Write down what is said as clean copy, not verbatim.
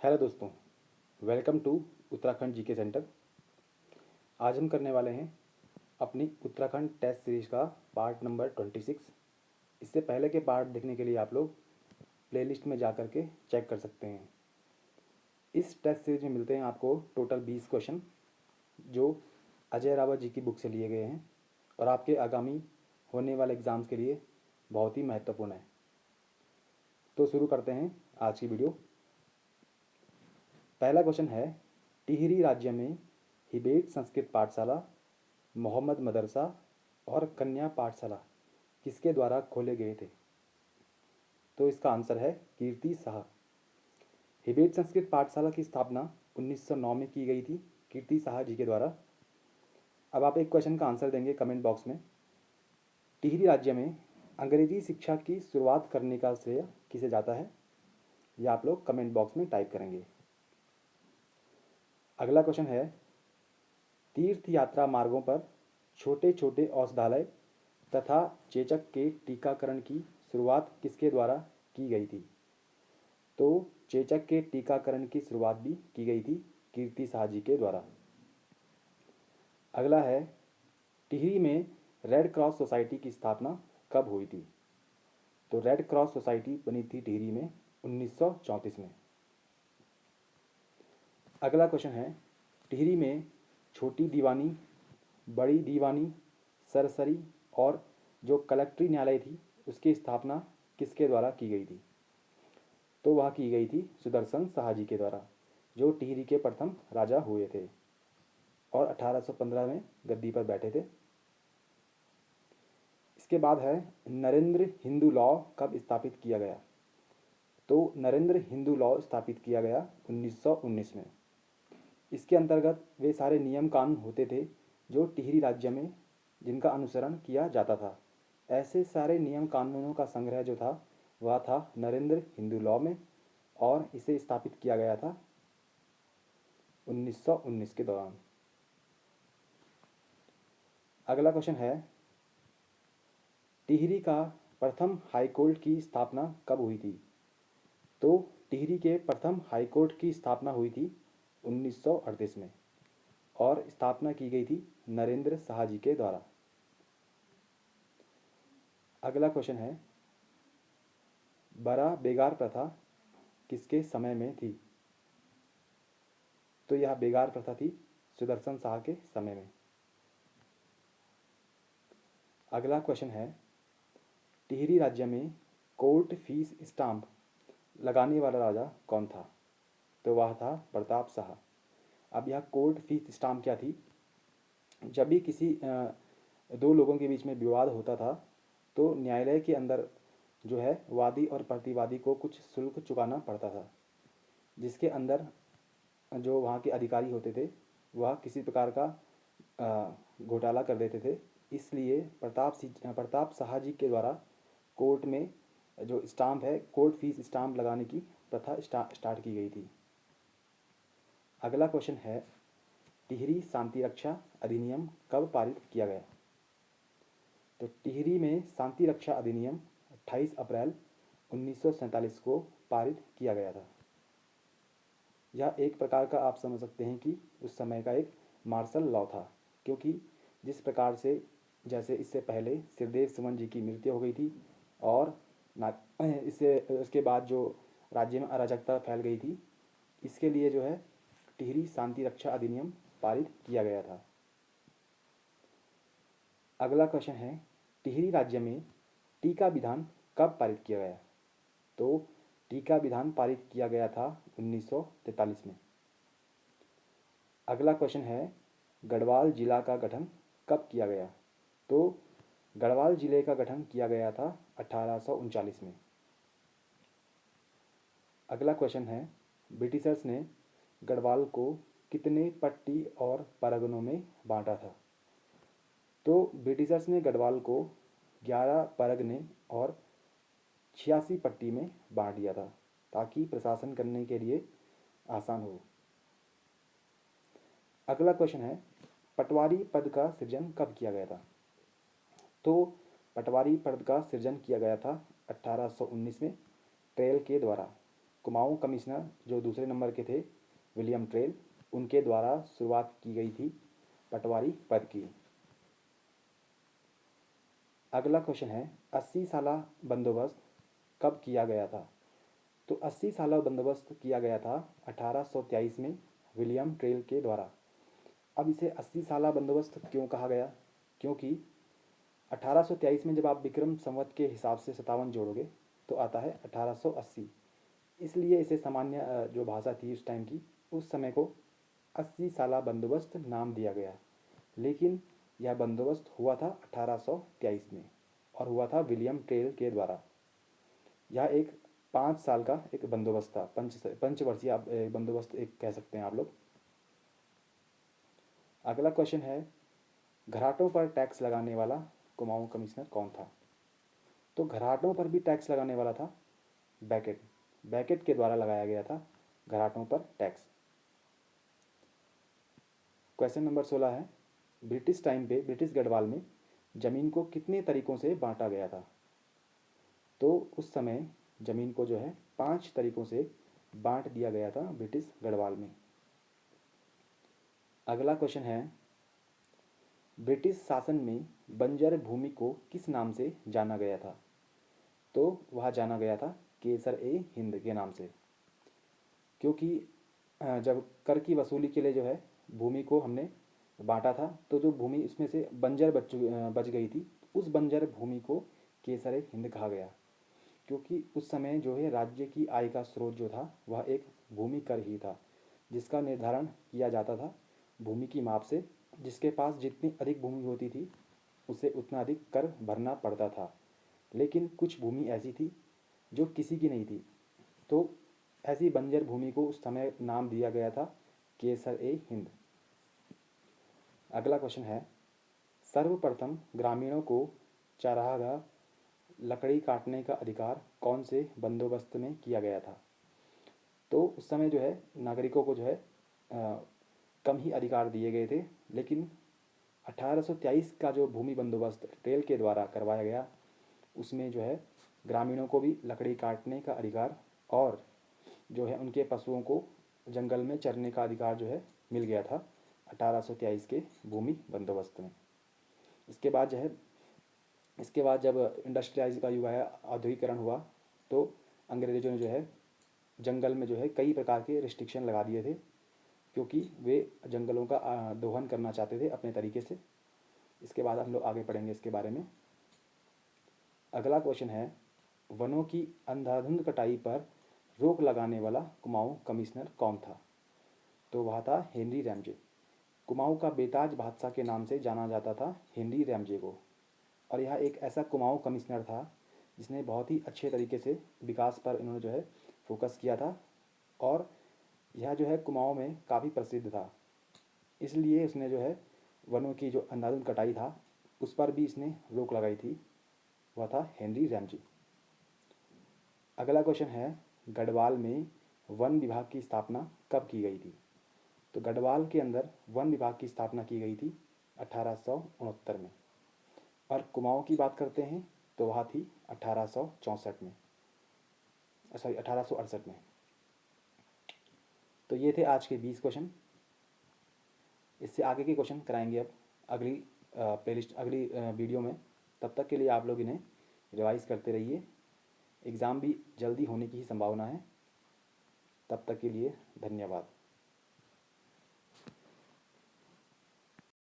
Hello दोस्तों, welcome to Uttarakhand GK centre. आज हम करने वाले हैं अपनी उत्तराखंड टेस्ट सीरीज का पार्ट नंबर 26। इससे पहले के पार्ट देखने के लिए आप लोग प्लेलिस्ट में जा कर के चेक कर सकते हैं। इस टेस्ट सीरीज में मिलते हैं आपको टोटल 20 क्वेश्चन जो अजय रावत जी की बुक से लिए गए हैं और आपके आगामी होने वाले एग्ज़ाम्स के लिए बहुत ही महत्वपूर्ण है। तो शुरू करते हैं आज की वीडियो। पहला क्वेश्चन है, टिहरी राज्य में हिबेट संस्कृत पाठशाला, मोहम्मद मदरसा और कन्या पाठशाला किसके द्वारा खोले गए थे? तो इसका आंसर है कीर्ति शाह। हिबेट संस्कृत पाठशाला की स्थापना 1909 में की गई थी कीर्ति शाह जी के द्वारा। अब आप एक क्वेश्चन का आंसर देंगे कमेंट बॉक्स में। टिहरी राज्य में अंग्रेजी शिक्षा की शुरुआत करने का श्रेय किसे जाता है? यह आप लोग कमेंट बॉक्स में टाइप करेंगे। अगला क्वेश्चन है, तीर्थ यात्रा मार्गों पर छोटे छोटे औषधालय तथा चेचक के टीकाकरण की शुरुआत किसके द्वारा की गई थी? तो चेचक के टीकाकरण की शुरुआत भी की गई थी कीर्ति शाह जी के द्वारा। अगला है, टिहरी में रेड क्रॉस सोसाइटी की स्थापना कब हुई थी? तो रेड क्रॉस सोसाइटी बनी थी टिहरी में 1934 में। अगला क्वेश्चन है, टिहरी में छोटी दीवानी, बड़ी दीवानी, सरसरी और जो कलेक्ट्री न्यायालय थी उसकी स्थापना किसके द्वारा की गई थी? तो वह की गई थी सुदर्शन शाह जी के द्वारा, जो टिहरी के प्रथम राजा हुए थे और 1815 में गद्दी पर बैठे थे। इसके बाद है, नरेंद्र हिंदू लॉ कब स्थापित किया गया? तो नरेंद्र हिंदू लॉ स्थापित किया गया 1919 में। इसके अंतर्गत वे सारे नियम कानून होते थे जो टिहरी राज्य में जिनका अनुसरण किया जाता था। ऐसे सारे नियम कानूनों का संग्रह जो था वह था नरेंद्र हिंदू लॉ में और इसे स्थापित किया गया था 1919 के दौरान। अगला क्वेश्चन है, टिहरी का प्रथम हाईकोर्ट की स्थापना कब हुई थी? तो टिहरी के प्रथम हाईकोर्ट की स्थापना हुई थी 1938 में और स्थापना की गई थी नरेंद्र शाह जी के द्वारा। अगला क्वेश्चन है, बड़ा बेगार प्रथा किसके समय में थी? तो यह बेगार प्रथा थी सुदर्शन शाह के समय में। अगला क्वेश्चन है, टिहरी राज्य में कोर्ट फीस स्टाम्प लगाने वाला राजा कौन था? तो वह था प्रताप शाह। अब यह कोर्ट फीस स्टाम्प क्या थी? जब भी किसी दो लोगों के बीच में विवाद होता था तो न्यायालय के अंदर जो है वादी और प्रतिवादी को कुछ शुल्क चुकाना पड़ता था, जिसके अंदर जो वहाँ के अधिकारी होते थे वह किसी प्रकार का घोटाला कर देते थे। इसलिए प्रताप शाह जी के द्वारा कोर्ट में जो स्टाम्प है, कोर्ट फीस स्टाम्प लगाने की प्रथा स्टार्ट की गई थी। अगला क्वेश्चन है, टिहरी शांति रक्षा अधिनियम कब पारित किया गया? तो टिहरी में शांति रक्षा अधिनियम 28 अप्रैल 1947 को पारित किया गया था। यह एक प्रकार का आप समझ सकते हैं कि उस समय का एक मार्शल लॉ था, क्योंकि जिस प्रकार से जैसे इससे पहले सिरदेव सुमन जी की मृत्यु हो गई थी और इससे उसके बाद जो राज्य में अराजकता फैल गई थी, इसके लिए जो है टिहरी शांति रक्षा अधिनियम पारित किया गया था। अगला क्वेश्चन है, टिहरी राज्य में टीका विधान कब पारित किया गया? तो टीका विधान पारित किया गया था 1943 में। अगला क्वेश्चन है, गढ़वाल जिला का गठन कब किया गया? तो गढ़वाल जिले का गठन किया गया था 1839 में। अगला क्वेश्चन है, ब्रिटिशर्स ने गढ़वाल को कितने पट्टी और परगनों में बांटा था? तो ब्रिटिशर्स ने गढ़वाल को 11 परगने और 86 पट्टी में बांट दिया था ताकि प्रशासन करने के लिए आसान हो। अगला क्वेश्चन है, पटवारी पद का सृजन कब किया गया था? तो पटवारी पद का सृजन किया गया था 1819 में ट्रेल के द्वारा कुमाऊं कमिश्नर जो दूसरे नंबर के थे विलियम ट्रेल, उनके द्वारा शुरुआत की गई थी पटवारी पद की। अगला क्वेश्चन है 80 साला बंदोबस्त कब किया गया था? तो 80 साला बंदोबस्त किया गया था 1823 में विलियम ट्रेल के द्वारा। अब इसे 80 साला बंदोबस्त क्यों कहा गया? क्योंकि 1823 में जब आप विक्रम संवत के हिसाब से 57 जोड़ोगे तो आता है 1880, इसलिए इसे सामान्य जो भाषा थी उस टाइम की, उस समय को 80 साला बंदोबस्त नाम दिया गया। लेकिन यह बंदोबस्त हुआ था 1823 में और हुआ था विलियम ट्रेल के द्वारा। यह एक 5 साल का एक बंदोबस्त था, पंचवर्षीय आप बंदोबस्त एक कह सकते हैं आप लोग। अगला क्वेश्चन है घराटों पर टैक्स लगाने वाला कुमाऊं कमिश्नर कौन था? तो घराटों पर भी टैक्स लगाने वाला था बैकेट। बैकेट के द्वारा लगाया गया था घराटों पर टैक्स। क्वेश्चन नंबर 16 है ब्रिटिश टाइम पे ब्रिटिश गढ़वाल में ज़मीन को कितने तरीकों से बांटा गया था? तो उस समय ज़मीन को जो है 5 तरीकों से बांट दिया गया था ब्रिटिश गढ़वाल में। अगला क्वेश्चन है ब्रिटिश शासन में बंजर भूमि को किस नाम से जाना गया था? तो वह जाना गया था केसर ए हिंद के नाम से, क्योंकि जब कर की वसूली के लिए जो है भूमि को हमने बांटा था तो जो भूमि उसमें से बंजर बच गई थी, उस बंजर भूमि को केसर ए हिंद कहा गया। क्योंकि उस समय जो है राज्य की आय का स्रोत जो था वह एक भूमि कर ही था, जिसका निर्धारण किया जाता था भूमि की माप से। जिसके पास जितनी अधिक भूमि होती थी उसे उतना अधिक कर भरना पड़ता था। लेकिन कुछ भूमि ऐसी थी जो किसी की नहीं थी, तो ऐसी बंजर भूमि को उस समय नाम दिया गया था केसर ए हिंद। अगला क्वेश्चन है सर्वप्रथम ग्रामीणों को चारागाह लकड़ी काटने का अधिकार कौन से बंदोबस्त में किया गया था? तो उस समय जो है नागरिकों को जो है कम ही अधिकार दिए गए थे, लेकिन 1823 का जो भूमि बंदोबस्त ट्रेल के द्वारा करवाया गया उसमें जो है ग्रामीणों को भी लकड़ी काटने का अधिकार और जो है उनके पशुओं को जंगल में चरने का अधिकार जो है मिल गया था 1823 के भूमि बंदोबस्त में। इसके बाद जब इंडस्ट्रियलाइज का युग आया, औद्योगिकरण हुआ, तो अंग्रेज़ों ने जो है जंगल में जो है कई प्रकार के रिस्ट्रिक्शन लगा दिए थे, क्योंकि वे जंगलों का दोहन करना चाहते थे अपने तरीके से। इसके बाद हम लोग आगे पढ़ेंगे इसके बारे में। अगला क्वेश्चन है वनों की अंधाधुंध कटाई पर रोक लगाने वाला कुमाऊं कमिश्नर कौन था? तो वह था हेनरी रैमजे। कुमाऊं का बेताज बादशाह के नाम से जाना जाता था हेनरी रैमजे को, और यह एक ऐसा कुमाऊं कमिश्नर था जिसने बहुत ही अच्छे तरीके से विकास पर इन्होंने जो है फोकस किया था, और यह जो है कुमाऊं में काफ़ी प्रसिद्ध था। इसलिए उसने जो है वनों की जो अंधाधुंध कटाई था उस पर भी इसने रोक लगाई थी, वह था हेनरी रैमजे। अगला क्वेश्चन है गढ़वाल में वन विभाग की स्थापना कब की गई थी? तो गढ़वाल के अंदर वन विभाग की स्थापना की गई थी 1869 में, और कुमाऊं की बात करते हैं तो वह थी 1864 में, सॉरी 1868 में। तो ये थे आज के 20 क्वेश्चन। इससे आगे के क्वेश्चन कराएंगे अब अगली प्लेलिस्ट अगली वीडियो में। तब तक के लिए आप लोग इन्हें रिवाइज करते रहिए। एग्ज़ाम भी जल्दी होने की ही संभावना है। तब तक के लिए धन्यवाद।